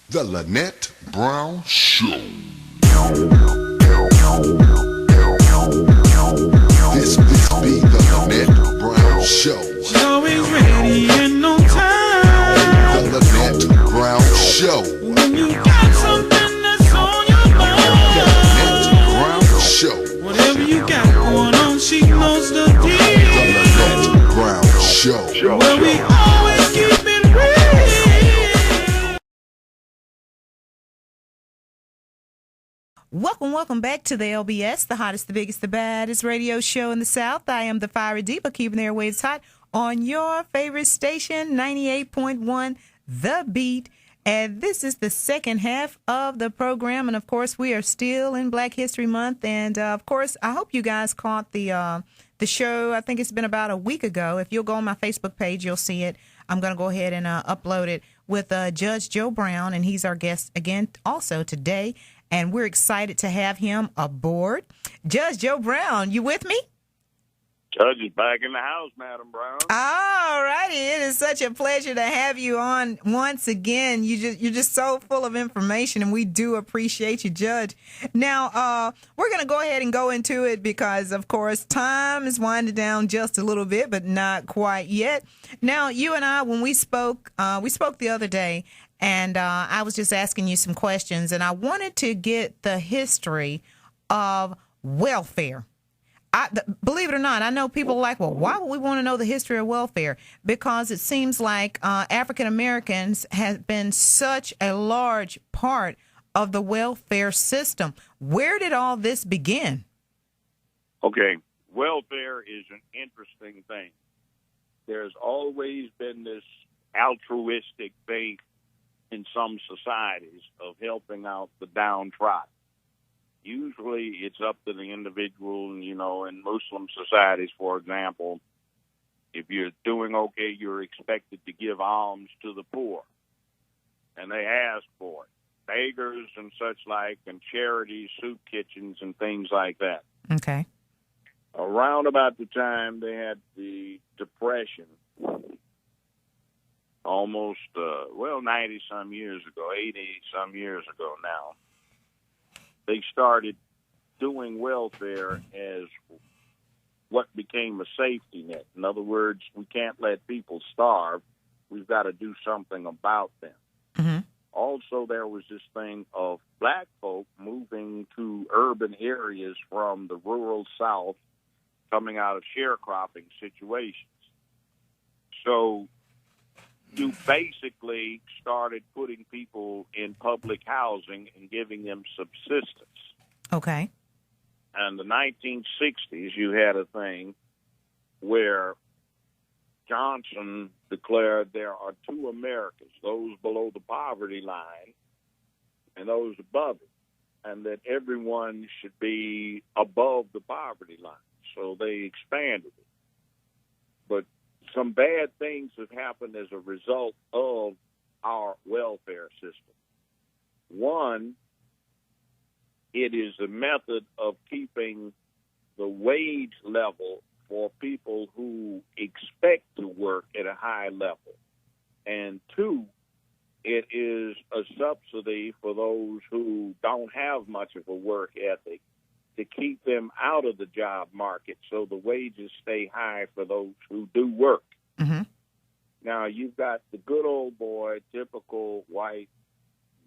The Lynette Brown Show. This be the Lynette Brown Show. She's always ready and on time. The Lynette Brown Show. When you got something that's on your mind. The Lynette Brown Show. Whatever you got going on, she knows the deal. The Lynette Brown Show. Well, we always keep it real. Welcome back to the LBS, the hottest, the biggest, the baddest radio show in the South. I am the Fiery Diva, keeping the airwaves hot on your favorite station, 98.1 The Beat. And this is the second half of the program. And, of course, we are still in Black History Month. And, of course, I hope you guys caught the show. I think it's been about a week ago. If you'll go on my Facebook page, you'll see it. I'm going to go ahead and upload it with Judge Joe Brown. And he's our guest again also today. And we're excited to have him aboard. Judge Joe Brown, you with me? Judge is back in the house, Madam Brown. All righty. It is such a pleasure to have you on once again. You're just so full of information, and we do appreciate you, Judge. Now, we're going to go ahead and go into it because, of course, time is winding down just a little bit, but not quite yet. Now, you and I, when we spoke the other day, and I was just asking you some questions, and I wanted to get the history of welfare. Believe it or not, I know people are like, well, why would we want to know the history of welfare? Because it seems like African Americans have been such a large part of the welfare system. Where did all this begin? Okay, welfare is an interesting thing. There's always been this altruistic thing in some societies of helping out the downtrodden. Usually it's up to the individual, you know, in Muslim societies, for example, if you're doing okay, you're expected to give alms to the poor, and they ask for it. Beggars and such like, and charities, soup kitchens, and things like that. Okay. Around about the time they had the Depression, almost, 90-some years ago, 80-some years ago now, they started doing welfare as what became a safety net. In other words, we can't let people starve. We've got to do something about them. Mm-hmm. Also, there was this thing of black folk moving to urban areas from the rural South, coming out of sharecropping situations. So you basically started putting people in public housing and giving them subsistence. Okay. And the 1960s, you had a thing where Johnson declared there are two Americas, those below the poverty line and those above it, and that everyone should be above the poverty line. So they expanded it. But some bad things have happened as a result of our welfare system. One, it is a method of keeping the wage level for people who expect to work at a high level. And two, it is a subsidy for those who don't have much of a work ethic to keep them out of the job market so the wages stay high for those who do work. Mm-hmm. Now, you've got the good old boy, typical white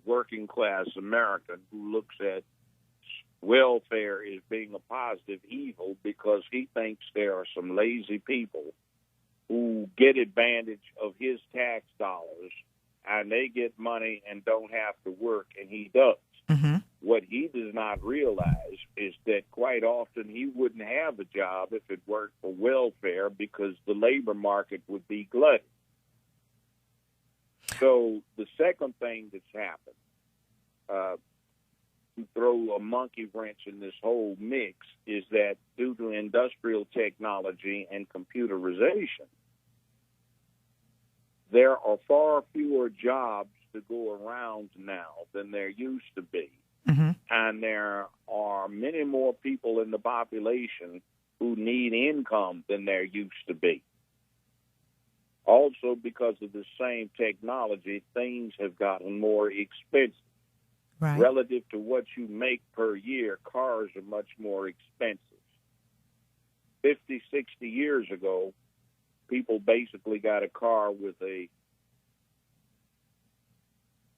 working class American who looks at welfare as being a positive evil because he thinks there are some lazy people who get advantage of his tax dollars and they get money and don't have to work, and he does. Mm-hmm. What he does not realize is that quite often he wouldn't have a job if it weren't for welfare because the labor market would be glutted. So the second thing that's happened, to throw a monkey wrench in this whole mix, is that due to industrial technology and computerization, there are far fewer jobs to go around now than there used to be. Mm-hmm. And there are many more people in the population who need income than there used to be. Also, because of the same technology, things have gotten more expensive. Right. Relative to what you make per year, cars are much more expensive. 50, 60 years ago, people basically got a car with a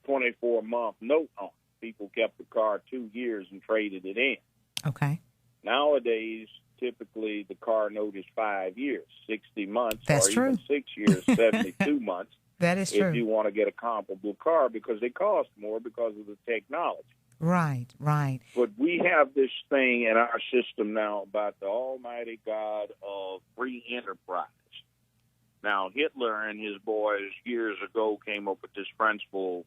24-month note on it. People kept the car 2 years and traded it in. Okay. Nowadays, typically the car note is 5 years, 60 months, That's or true. even 6 years, 72 months. That is true. If you want to get a comparable car, because they cost more because of the technology. Right, right. But we have this thing in our system now about the almighty God of free enterprise. Now, Hitler and his boys years ago came up with this principle: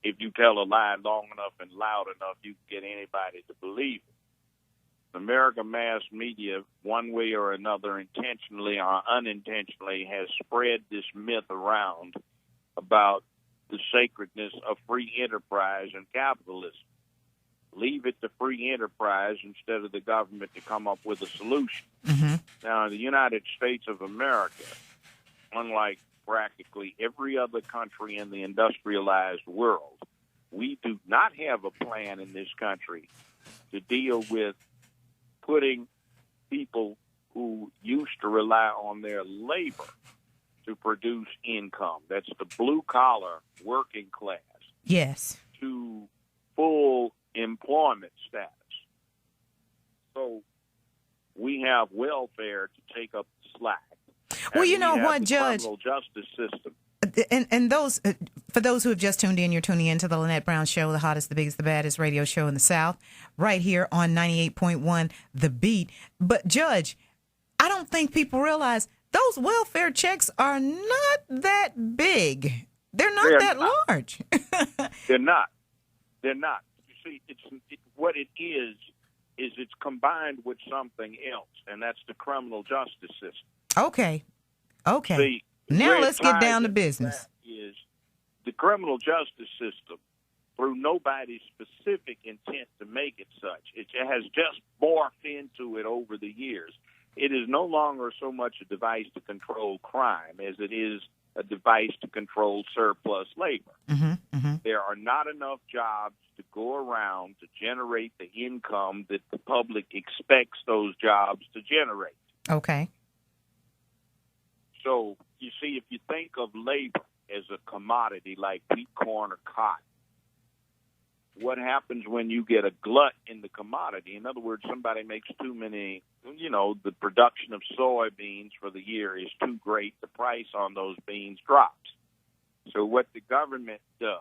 if you tell a lie long enough and loud enough, you can get anybody to believe it. The American mass media, one way or another, intentionally or unintentionally, has spread this myth around about the sacredness of free enterprise and capitalism. Leave it to free enterprise instead of the government to come up with a solution. Mm-hmm. Now, in the United States of America, unlike practically every other country in the industrialized world, we do not have a plan in this country to deal with putting people who used to rely on their labor to produce income. That's the blue-collar working class. Yes. To full employment status. So we have welfare to take up the slack. Well, And you know we have what, the Judge? criminal justice system. And those, for those who have just tuned in, you're tuning in to the Lynette Brown Show, the hottest, the biggest, the baddest radio show in the South, right here on 98.1 The Beat. But, Judge, I don't think people realize those welfare checks are not that big. They're not large. They're not. They're not. You see, what it is it's combined with something else, and that's the criminal justice system. Okay. See, Now where let's it get ties down to into business. that is the criminal justice system, through nobody's specific intent to make it such, it has just morphed into it over the years. It is no longer so much a device to control crime as it is a device to control surplus labor. Mm-hmm, mm-hmm. There are not enough jobs to go around to generate the income that the public expects those jobs to generate. Okay. So, you see, if you think of labor as a commodity like wheat, corn, or cotton, what happens when you get a glut in the commodity? In other words, somebody makes too many, the production of soybeans for the year is too great. The price on those beans drops. So what the government does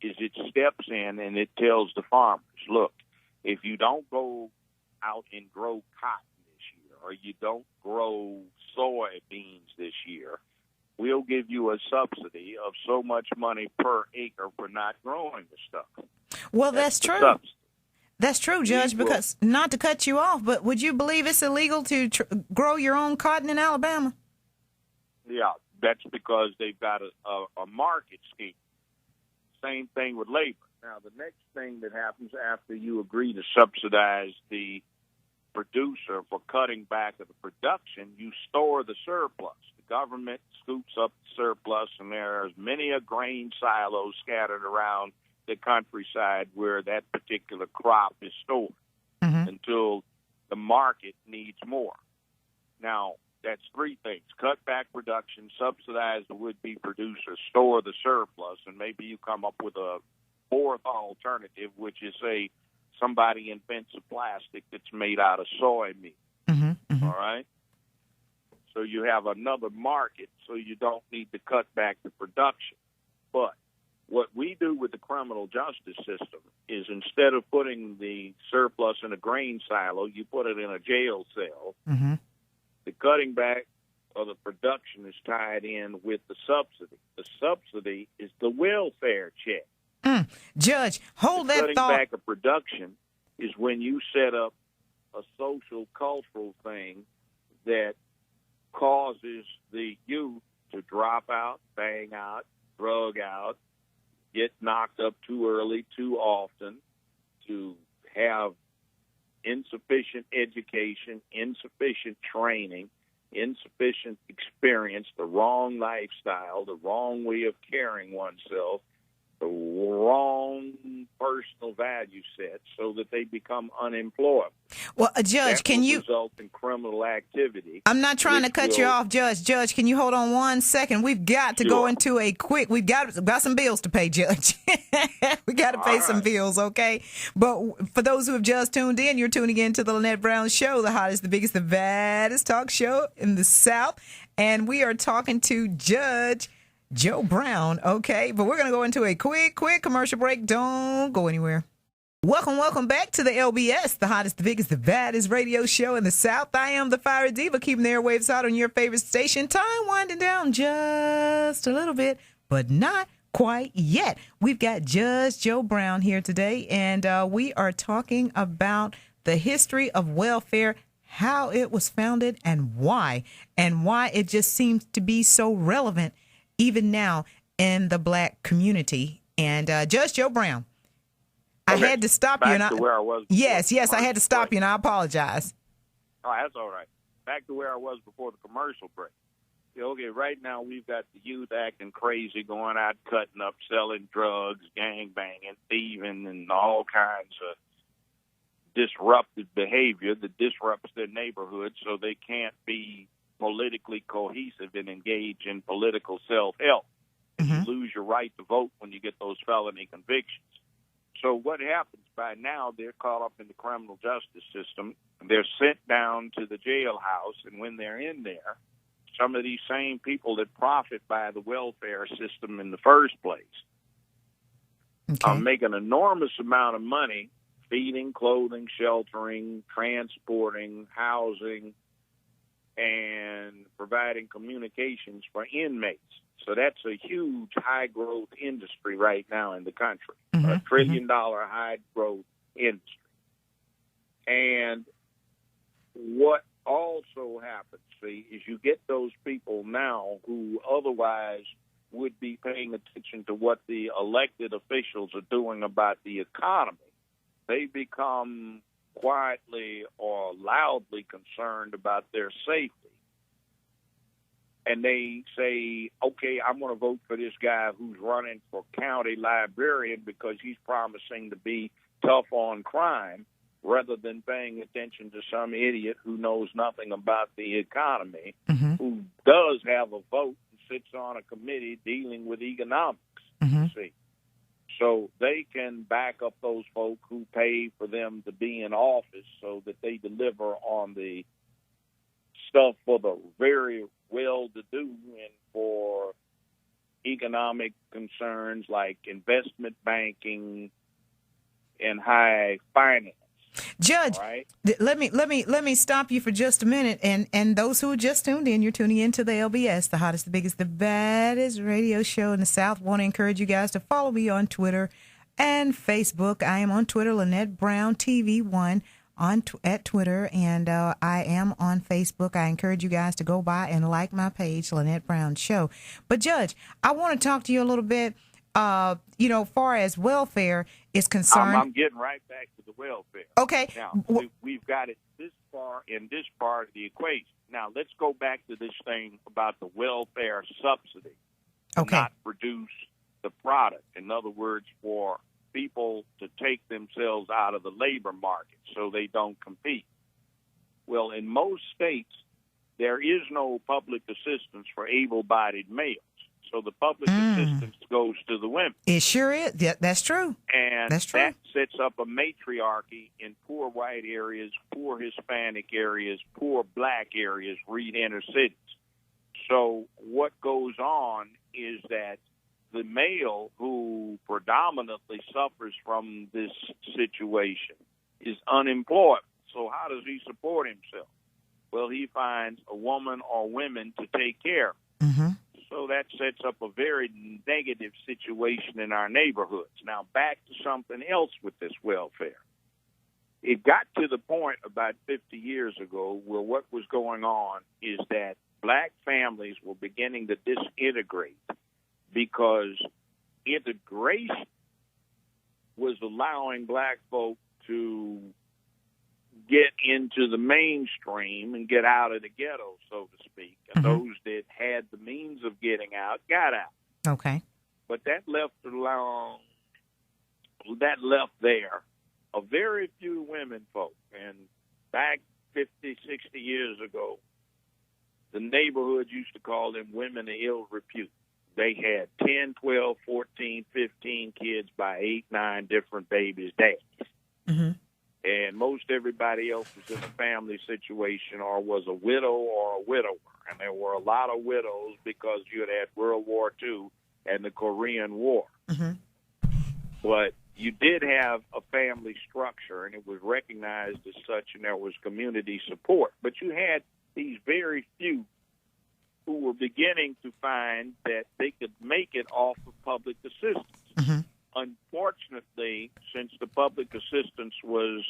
is it steps in and it tells the farmers, look, if you don't go out and grow cotton this year, or you don't grow soybeans this year, we'll give you a subsidy of so much money per acre for not growing the stuff. Well, that's true. Subsidy. That's true, Judge, because not to cut you off, but would you believe it's illegal to grow your own cotton in Alabama? Yeah, that's because they've got a market scheme. Same thing with labor. Now, the next thing that happens after you agree to subsidize the producer for cutting back of the production, you store the surplus. The government scoops up the surplus, and there's many a grain silo scattered around the countryside where that particular crop is stored until the market needs more. Now, that's three things: cut back production, subsidize the would-be producer, store the surplus, and maybe you come up with a fourth alternative, which is, say, somebody invents a plastic that's made out of soy meat. All right? So you have another market, so you don't need to cut back the production. But what we do with the criminal justice system is, instead of putting the surplus in a grain silo, you put it in a jail cell. The cutting back of the production is tied in with the subsidy. The subsidy is the welfare check. Judge, hold that cutting thought. Cutting back of production is when you set up a social, cultural thing that causes the youth to drop out, bang out, drug out, get knocked up too early, too often, to have insufficient education, insufficient training, insufficient experience, the wrong lifestyle, the wrong way of carrying oneself, the wrong personal value set, so that they become unemployable. Well, Judge, that can will you? result in criminal activity. I'm not trying to cut you off, Judge. Judge, can you hold on 1 second? We've got to go into a quick. We've got some bills to pay, Judge. We got to pay some bills, okay? But for those who have just tuned in, you're tuning in to the Lynette Brown Show, the hottest, the biggest, the baddest talk show in the South, and we are talking to Judge Joe Brown, okay? But we're going to go into a quick commercial break. Don't go anywhere. Welcome back to the LBS, the hottest, the biggest, the baddest radio show in the South. I am the Fire Diva, keeping the airwaves hot on your favorite station. Time winding down just a little bit, but not quite yet. We've got Judge Joe Brown here today, and we are talking about the history of welfare, how it was founded, and why it just seems to be so relevant even now in the black community. And Judge Joe Brown, I had to stop you. Back to where I was. Yes, I had to stop you, and I apologize. Oh, that's all right. Back to where I was before the commercial break. Okay, right now we've got the youth acting crazy, going out, cutting up, selling drugs, gangbanging, thieving, and all kinds of disruptive behavior that disrupts their neighborhood, so they can't be politically cohesive and engage in political self-help. Mm-hmm. You lose your right to vote when you get those felony convictions. So what happens by now, they're caught up in the criminal justice system. They're sent down to the jailhouse, and when they're in there, some of these same people that profit by the welfare system in the first place make an enormous amount of money feeding, clothing, sheltering, transporting, housing, and providing communications for inmates. So that's a huge high-growth industry right now in the country, mm-hmm. a $1 trillion high-growth industry. And what also happens, see, is you get those people now who otherwise would be paying attention to what the elected officials are doing about the economy. They become quietly or loudly concerned about their safety. And they say, okay, I'm going to vote for this guy who's running for county librarian because he's promising to be tough on crime, rather than paying attention to some idiot who knows nothing about the economy, mm-hmm. who does have a vote and sits on a committee dealing with economics, mm-hmm. you see. So they can back up those folk who pay for them to be in office so that they deliver on the stuff for the very well-to-do and for economic concerns like investment banking and high finance. Judge, right? let me stop you for just a minute. And those who just tuned in, you're tuning into the LBS, the hottest, the biggest, the baddest radio show in the South. Want to encourage you guys to follow me on Twitter and Facebook. I am on Twitter, Lynette Brown TV1 at Twitter, and I am on Facebook. I encourage you guys to go by and like my page, Lynette Brown Show. But Judge, I want to talk to you a little bit. Far as welfare is concerned, I'm getting right back to the welfare. Okay. Now, we've got it this far in this part of the equation. Now, let's go back to this thing about the welfare subsidy. Okay. Not produce the product. In other words, for people to take themselves out of the labor market so they don't compete. Well, in most states, there is no public assistance for able-bodied males. So the public assistance goes to the women. It sure is. Yeah, that's true. And that's true. That sets up a matriarchy in poor white areas, poor Hispanic areas, poor black areas, read inner cities. So what goes on is that the male who predominantly suffers from this situation is unemployed. So how does he support himself? Well, he finds a woman or women to take care of him. Mm-hmm. So that sets up a very negative situation in our neighborhoods. Now, back to something else with this welfare. It got to the point about 50 years ago where what was going on is that black families were beginning to disintegrate because integration was allowing black folk to get into the mainstream and get out of the ghetto, so to speak. And those that had the means of getting out got out. Okay. But that left there a very few women folk. And back 50, 60 years ago, the neighborhood used to call them women of ill repute. They had 10, 12, 14, 15 kids by 8, 9 different babies' daddies. Mm-hmm. And most everybody else was in a family situation or was a widow or a widower. And there were a lot of widows because you had World War II and the Korean War. Mm-hmm. But you did have a family structure, and it was recognized as such, and there was community support. But you had these very few who were beginning to find that they could make it off of public assistance. Mm-hmm. Unfortunately, since the public assistance was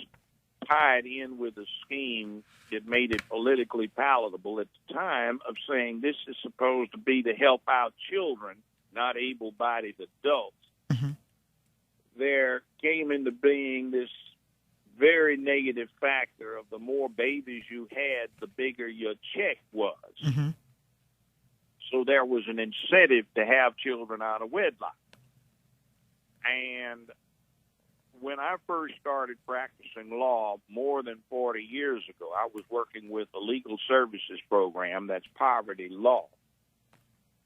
tied in with a scheme that made it politically palatable at the time of saying this is supposed to be to help out children, not able-bodied adults, there came into being this very negative factor of the more babies you had, the bigger your check was. Mm-hmm. So there was an incentive to have children out of wedlock. And when I first started practicing law more than 40 years ago, I was working with a legal services program that's poverty law.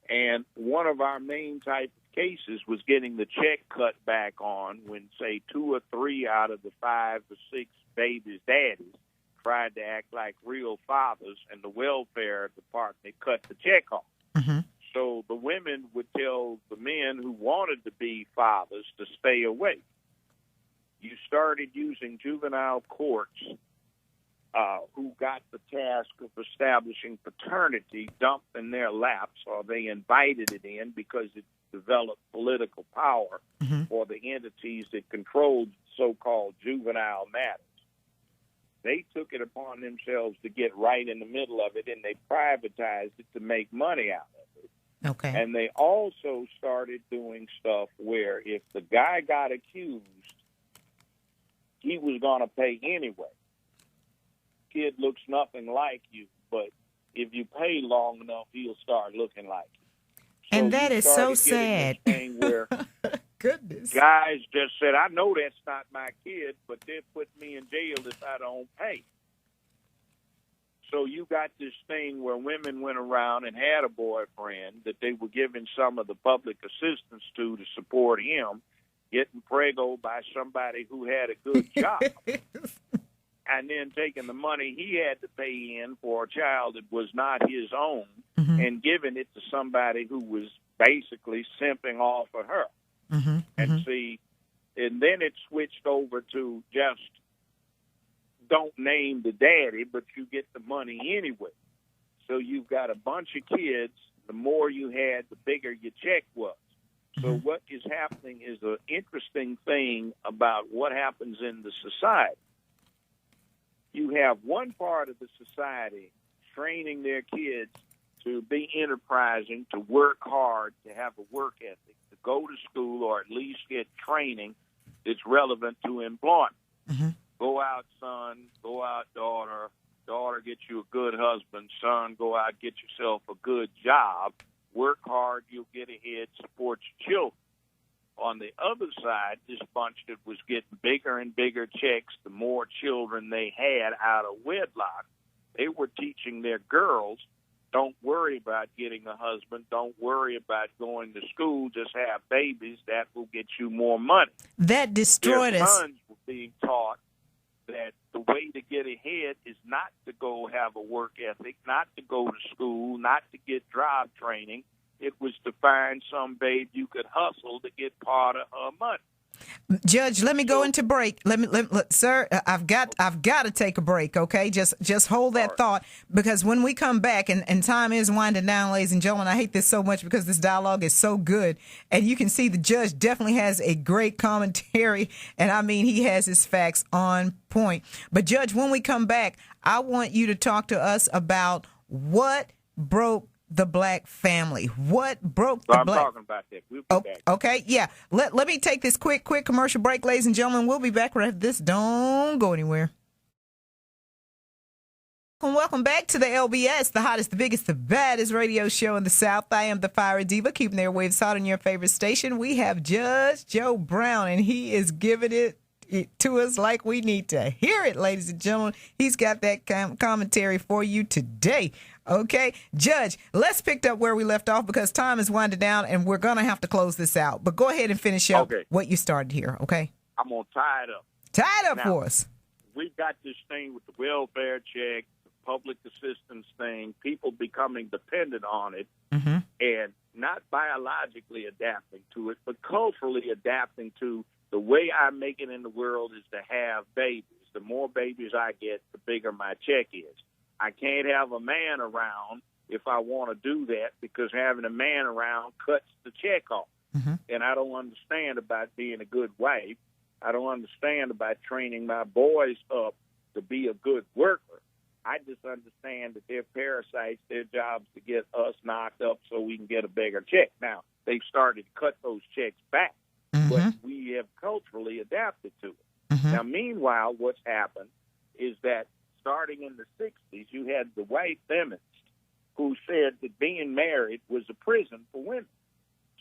And one of our main type of cases was getting the check cut back on when, say, 2 or 3 out of the 5 or 6 babies' daddies tried to act like real fathers, and the welfare department cut the check off. Mm-hmm. So the women would tell the men who wanted to be fathers to stay away. You started using juvenile courts who got the task of establishing paternity dumped in their laps, or they invited it in because it developed political power for the entities that controlled so-called juvenile matters. They took it upon themselves to get right in the middle of it, and they privatized it to make money out of it. Okay. And they also started doing stuff where if the guy got accused, he was going to pay anyway. Kid looks nothing like you, but if you pay long enough, he'll start looking like you. So and that is so sad. This thing where Goodness. guys just said, I know that's not my kid, but they'll put me in jail if I don't pay. So you got this thing where women went around and had a boyfriend that they were giving some of the public assistance to support him, getting preggo by somebody who had a good job, and then taking the money he had to pay in for a child that was not his own and giving it to somebody who was basically simping off of her. And see, and then it switched over to just don't name the daddy, but you get the money anyway. So you've got a bunch of kids. The more you had, the bigger your check was. So what is happening is an interesting thing about what happens in the society. You have one part of the society training their kids to be enterprising, to work hard, to have a work ethic, to go to school or at least get training that's relevant to employment. Go out, son. Go out, daughter. Daughter, get you a good husband. Son, go out, get yourself a good job. Work hard, you'll get ahead, support your children. On the other side, this bunch that was getting bigger and bigger checks, the more children they had out of wedlock, they were teaching their girls, don't worry about getting a husband. Don't worry about going to school. Just have babies. That will get you more money. That destroyed Their us. sons were being taught that the way to get ahead is not to go have a work ethic, not to go to school, not to get job training. It was to find some babe you could hustle to get part of her money. Judge, let me go into break. Sir, I've got to take a break. Okay, just hold that thought, because when we come back, and time is winding down, ladies and gentlemen. I hate this so much because this dialogue is so good, and you can see the judge definitely has a great commentary, and I mean he has his facts on point. But Judge, when we come back, I want you to talk to us about what broke the black family. What broke the black? I'm talking about that. We'll be back. Okay, yeah. Let me take this quick commercial break, ladies and gentlemen. We'll be back right after this. Don't go anywhere. Welcome back to the LBS, the hottest, the biggest, the baddest radio show in the South. I am the Fire Diva, keeping their waves hot on your favorite station. We have Judge Joe Brown, and he is giving it to us like we need to hear it, ladies and gentlemen. He's got that commentary for you today. Okay, Judge, let's pick up where we left off because time is winding down, and we're going to have to close this out. But go ahead and finish up what you started here, okay? I'm going to tie it up. Tie it up now, for us. We've got this thing with the welfare check, public assistance thing, people becoming dependent on it, and not biologically adapting to it, but culturally adapting to the way I make it in the world is to have babies. The more babies I get, the bigger my check is. I can't have a man around if I want to do that because having a man around cuts the check off. And I don't understand about being a good wife. I don't understand about training my boys up to be a good worker. I just understand that they're parasites. Their job's to get us knocked up so we can get a bigger check. Now, they've started to cut those checks back, but we have culturally adapted to it. Now, meanwhile, what's happened is that starting in the 60s, you had the white feminists who said that being married was a prison for women.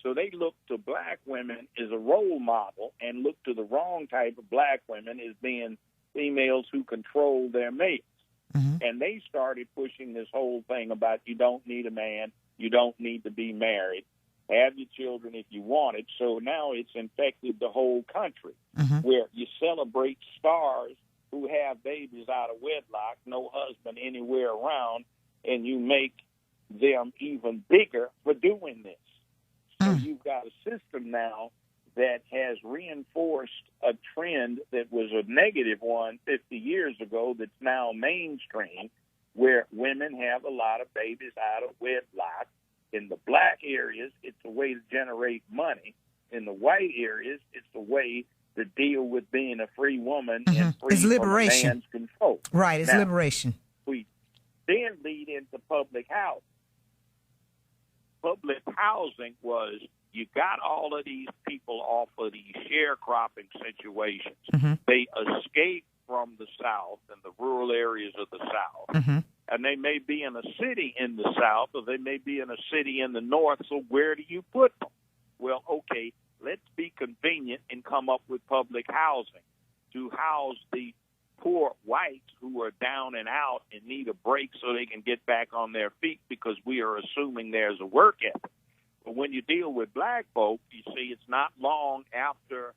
So they looked to black women as a role model and looked to the wrong type of black women as being females who control their mates. And they started pushing this whole thing about you don't need a man, you don't need to be married, have your children if you want it. So now it's infected the whole country where you celebrate stars who have babies out of wedlock, no husband anywhere around, and you make them even bigger for doing this. So you've got a system now that has reinforced a trend that was a negative one 50 years ago that's now mainstream, where women have a lot of babies out of wedlock. In the black areas, it's a way to generate money. In the white areas, it's a way to deal with being a free woman and free from a man's control. Right, it's liberation. We then lead into public housing. Public housing was you got all of these people off of these sharecropping situations. They escaped from the South and the rural areas of the South. And they may be in a city in the South or they may be in a city in the North. So where do you put them? Well, okay, let's be convenient and come up with public housing to house the poor whites who are down and out and need a break so they can get back on their feet because we are assuming there's a work ethic. But when you deal with black folk, you see it's not long after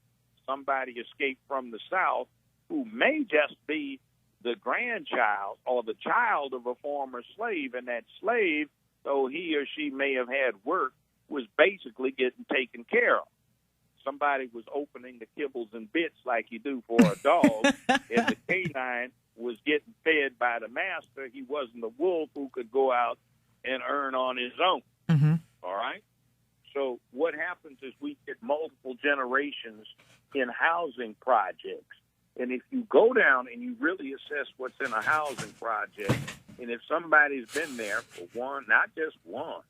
somebody escaped from the South who may just be the grandchild or the child of a former slave, and that slave, though he or she may have had work, was basically getting taken care of. Somebody was opening the kibbles and bits like you do for a dog, and the canine was getting fed by the master. He wasn't a wolf who could go out and earn on his own. All right? So what happens is we get multiple generations in housing projects. And if you go down and you really assess what's in a housing project, and if somebody's been there for one, not just one,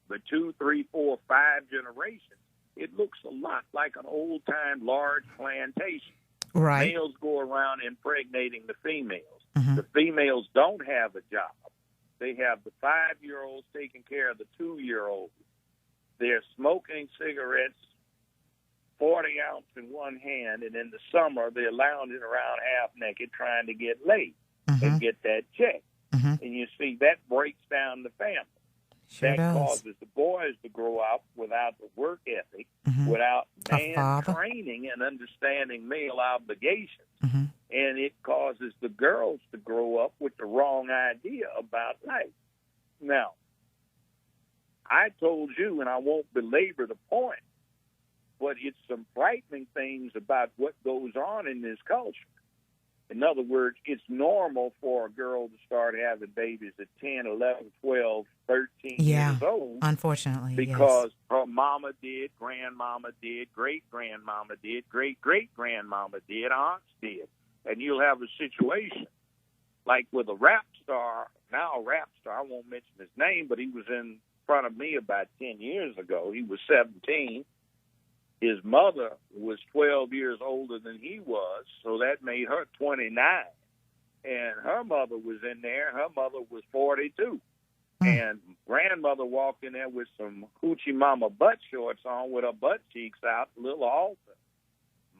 but 2, 3, 4, 5 generations, it looks a lot like an old-time large plantation. Right. Males go around impregnating the females. The females don't have a job. They have the 5-year-olds taking care of the 2-year-olds. They're smoking cigarettes, 40 ounce in one hand, and in the summer they're lounging around half naked trying to get laid and get that check. And you see, that breaks down the family. That causes the boys to grow up without the work ethic, without man training and understanding male obligations. And it causes the girls to grow up with the wrong idea about life. Now, I told you, and I won't belabor the point, but it's some frightening things about what goes on in this culture. In other words, it's normal for a girl to start having babies at 10, 11, 12, 13 years old. Unfortunately, because her mama did, grandmama did, great-grandmama did, great-great-grandmama did, aunts did. And you'll have a situation like with a rap star, now a rap star, I won't mention his name, but he was in front of me about 10 years ago. He was 17. His mother was 12 years older than he was, so that made her 29. and her mother was in there. Her mother was 42. And grandmother walked in there with some hoochie mama butt shorts on with her butt cheeks out, a little altar.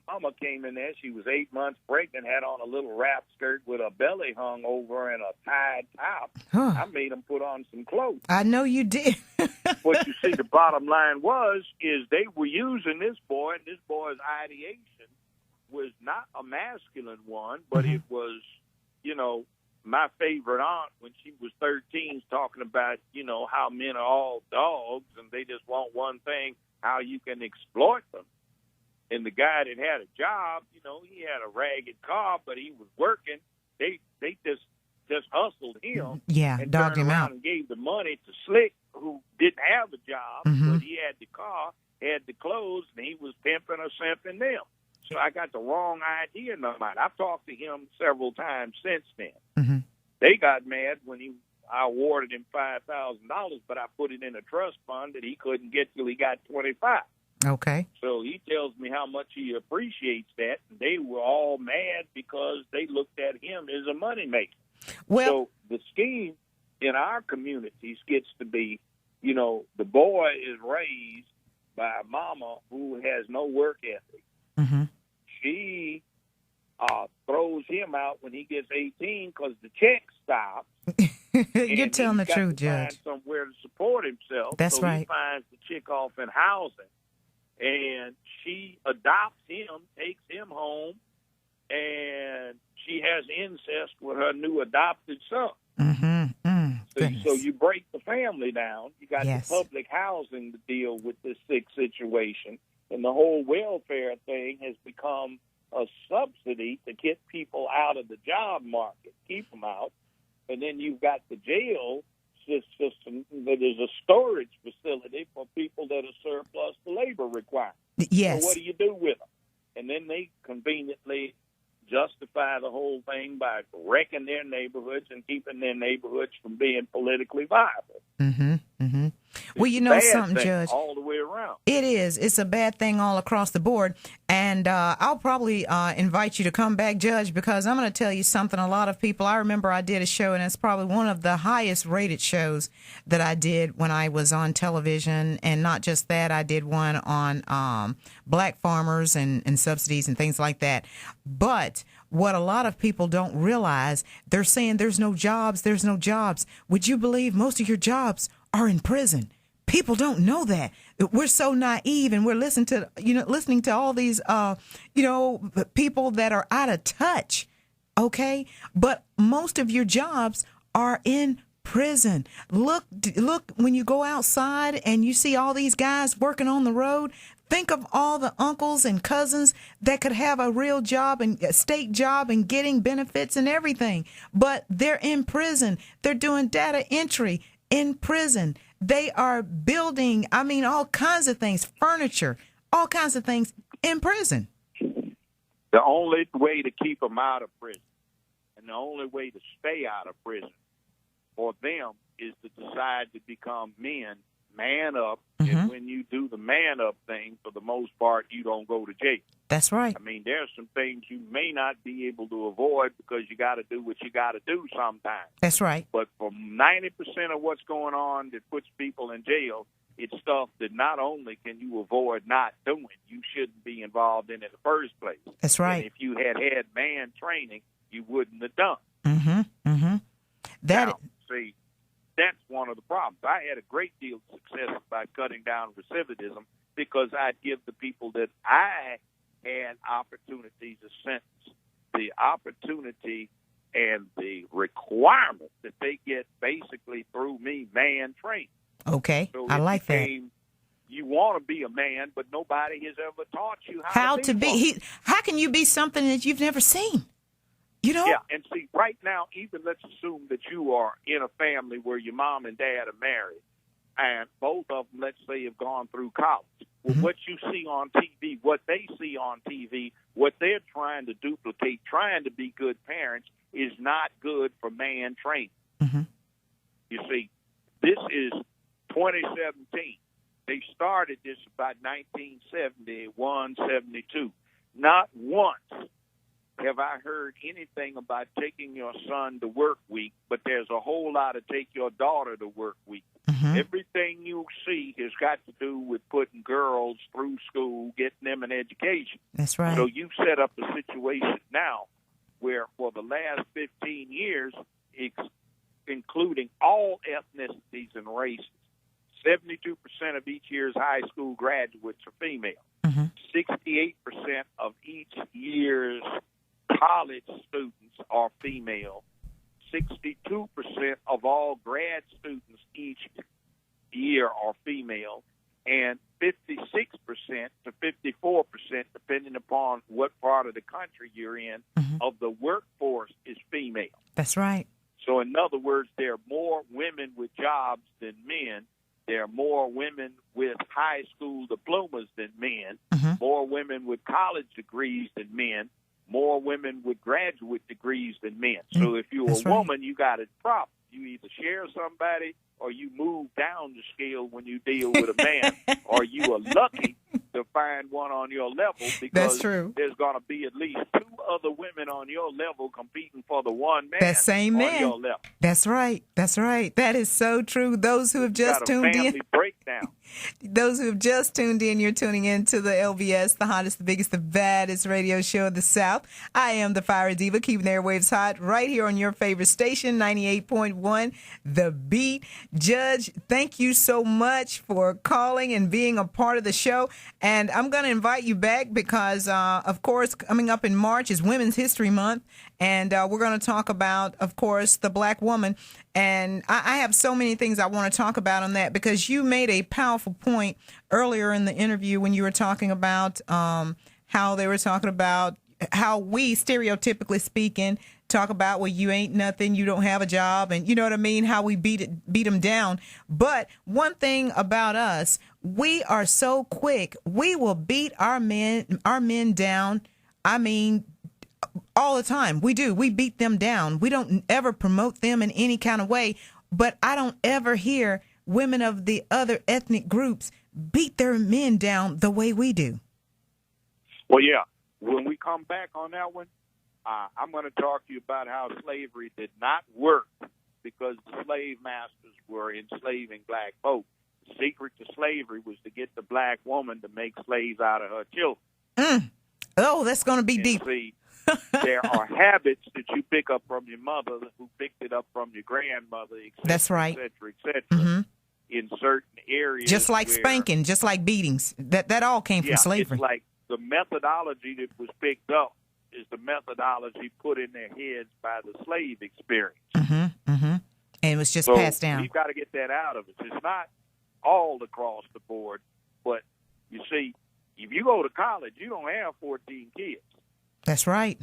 Mama came in there. She was 8 months pregnant, had on a little wrap skirt with her belly hung over and a tied top. I made them put on some clothes. I know you did. What you see, the bottom line is they were using this boy, and this boy's ideation was not a masculine one, but it was, my favorite aunt when she was 13 talking about, how men are all dogs and they just want one thing, how you can exploit them. And the guy that had a job, he had a ragged car, but he was working. They just hustled him. Yeah, and dogged turned him around out. and gave the money to Slick, who didn't have a job, but he had the car, had the clothes, and he was pimping or simping them. So I got the wrong idea in my mind. I've talked to him several times since then. They got mad when I awarded him $5,000, but I put it in a trust fund that he couldn't get till he got 25. Okay. So he tells me how much he appreciates that. And they were all mad because they looked at him as a moneymaker. Well, so the scheme in our communities gets to be, the boy is raised by a mama who has no work ethic. She throws him out when he gets 18 because the check stops. You're telling the truth, Judge. Find somewhere to support himself. That's right. He finds the chick off in housing, and she adopts him, takes him home, and she has incest with her new adopted son. So you break the family down. You got the public housing to deal with this sick situation, and the whole welfare thing has become a subsidy to get people out of the job market, keep them out. And then you've got the jail system that is a storage facility for people that are surplus to labor requirements. Yes. So what do you do with them? And then they conveniently justify the whole thing by wrecking their neighborhoods and keeping their neighborhoods from being politically viable. Well, you know something, Judge? All the way around. It is. It's a bad thing all across the board. And I'll probably invite you to come back, Judge, because I'm going to tell you something. A lot of people, I remember I did a show, and it's probably one of the highest rated shows that I did when I was on television. And not just that, I did one on black farmers and subsidies and things like that. But what a lot of people don't realize, they're saying there's no jobs, there's no jobs. Would you believe most of your jobs are in prison? People don't know that. We're so naive, and we're listening to all these, people that are out of touch. Okay, but most of your jobs are in prison. Look, when you go outside and you see all these guys working on the road. Think of all the uncles and cousins that could have a real job and a state job and getting benefits and everything, but they're in prison. They're doing data entry in prison. They are building, all kinds of things, furniture, all kinds of things in prison. The only way to keep them out of prison and the only way to stay out of prison for them is to decide to become men, man up. And when you do the man up thing, for the most part, you don't go to jail. That's right. There's some things you may not be able to avoid because you got to do what you got to do sometimes. That's right. But for 90% of what's going on that puts people in jail, it's stuff that not only can you avoid not doing, you shouldn't be involved in the first place. That's right. And if you had man training, you wouldn't have done. See, that's one of the problems. I had a great deal of success by cutting down recidivism because I'd give the people that I had opportunities to sentence the opportunity and the requirement that they get basically through me, man training. Okay, so I like that. You want to be a man, but nobody has ever taught you how to be. How can you be something that you've never seen? Yeah, and see, right now, even let's assume that you are in a family where your mom and dad are married, and both of them, let's say, have gone through college. Well, what you see on TV, what they see on TV, what they're trying to duplicate, trying to be good parents, is not good for man training. You see, this is 2017. They started this about 1971, 72. Not once have I heard anything about taking your son to work week, but there's a whole lot of take your daughter to work week. Mm-hmm. Everything you see has got to do with putting girls through school, getting them an education. That's right. So you've set up a situation now where for the last 15 years, including all ethnicities and races, 72% of each year's high school graduates are female. Mm-hmm. 68% of each year's college students are female. 62% of all grad students each year are female. And 56% to 54%, depending upon what part of the country you're in, mm-hmm. of the workforce is female. That's right. So in other words, there are more women with jobs than men. There are more women with high school diplomas than men, mm-hmm. more women with college degrees than men, more women with graduate degrees than men. So if you're That's a right. woman, you got a problem. You either share somebody or you move down the scale when you deal with a man, or you are lucky to find one on your level, because That's true. there's going to be at least two other women on your level competing for the one man That same on man. your level. That's right. That's right. That is so true. Those who have just Got a tuned family in. breakdown. Those who have just tuned in, you're tuning in to the LBS, the hottest, the biggest, the baddest radio show of the South. I am the Fire Diva, keeping the airwaves hot right here on your favorite station, 98.1, The Beat. Judge, thank you so much for calling and being a part of the show. And I'm going to invite you back because, of course, coming up in March is Women's History Month. And we're going to talk about, of course, the black woman. And I have so many things I want to talk about on that, because you made a powerful point earlier in the interview when you were talking about how they were talking about how we, stereotypically speaking, talk about, well, you ain't nothing, you don't have a job, and you know what I mean, how we beat them down. But one thing about us, we are so quick. We will beat our men down. I mean, all the time. We do. We beat them down. We don't ever promote them in any kind of way. But I don't ever hear women of the other ethnic groups beat their men down the way we do. Well, yeah. When we come back on that one, I'm going to talk to you about how slavery did not work because the slave masters were enslaving black folk. The secret to slavery was to get the black woman to make slaves out of her children. Oh, that's going to be deep. See, there are habits that you pick up from your mother, who picked it up from your grandmother, et cetera, That's right. et cetera, et cetera, Mm-hmm. in certain areas. Just like where, spanking, just like beatings. That all came from slavery. It's like the methodology that was picked up is the methodology put in their heads by the slave experience. Mm-hmm. Mm-hmm. And it was just So passed down. we've got to get that out of us. It's not all across the board, but you see, if you go to college, you don't have 14 kids. That's right.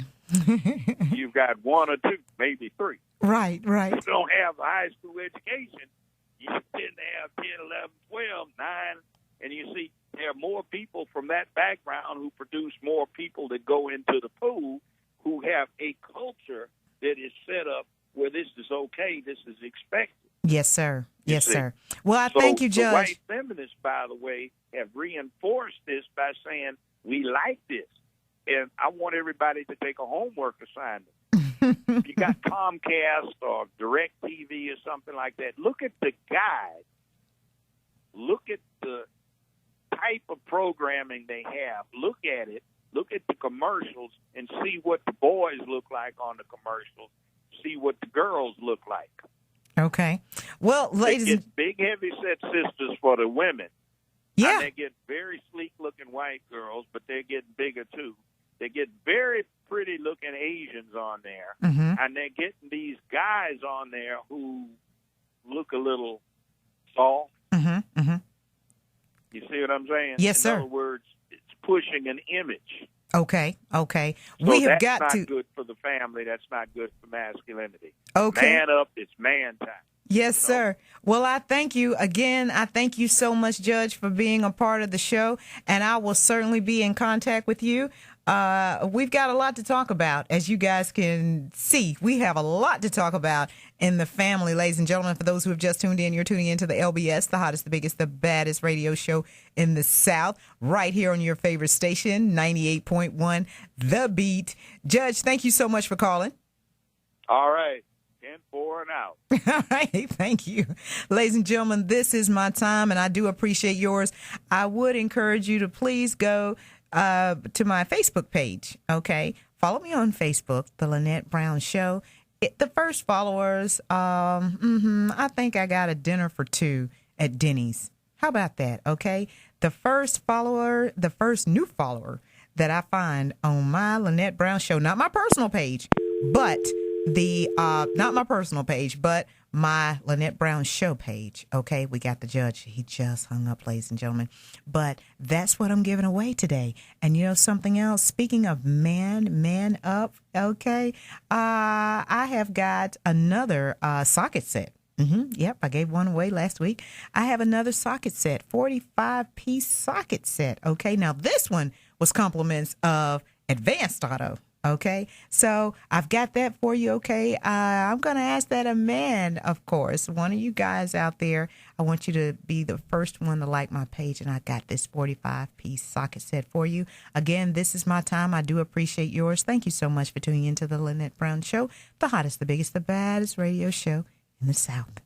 You've got one or two, maybe three. Right. You don't have a high school education. You tend to have 10, 11, 12, 9. And you see, there are more people from that background who produce more people that go into the pool who have a culture that is set up where this is okay, this is expected. Yes, sir. Yes, see. sir. Well, I So thank you, the Judge. white feminists, by the way, have reinforced this by saying, we like this. And I want everybody to take a homework assignment. If you got Comcast or DirecTV or something like that, look at the guide. Look at the type of programming they have. Look at it. Look at the commercials and see what the boys look like on the commercials. See what the girls look like. Okay. Well, They ladies, get big, heavy-set sisters for the women. yeah. And they get very sleek-looking white girls, but they're getting bigger, too. They get very pretty-looking Asians on there. Mm-hmm. And they're getting these guys on there who look a little soft. Mm-hmm. Mm-hmm. You see what I'm saying? Yes, sir. In other words, it's pushing an image. Okay. So We have that's got not to. good for the family. That's not good for masculinity. Okay. Man up. It's man time. Yes, sir. Well, I thank you again. I thank you so much, Judge, for being a part of the show. And I will certainly be in contact with you. We've got a lot to talk about. As you guys can see, we have a lot to talk about in the family, ladies and gentlemen. For those who have just tuned in, you're tuning into the LBS, the hottest, the biggest, the baddest radio show in the South, right here on your favorite station, 98.1 The Beat. Judge, thank you so much for calling. All right. 10-4 and out. All right. Thank you. Ladies and gentlemen, this is my time, and I do appreciate yours. I would encourage you to please go to my Facebook page. Okay. Follow me on Facebook, The Lynette Brown Show. The first followers, I think I got a dinner for two at Denny's. How about that? Okay. The first new follower that I find on my Lynette Brown Show, not my personal page, but my Lynette Brown Show page. Okay, we got the judge. He just hung up, ladies and gentlemen. But that's what I'm giving away today. And you know something else? Speaking of man up, okay, I have got another socket set. Yep, I gave one away last week. I have another socket set, 45-piece socket set. Okay, now this one was compliments of Advanced Auto. Okay, so I've got that for you. Okay, I'm going to ask that a man, of course, one of you guys out there. I want you to be the first one to like my page, and I got this 45-piece socket set for you. Again, this is my time. I do appreciate yours. Thank you so much for tuning into the Lynette Brown Show, the hottest, the biggest, the baddest radio show in the South.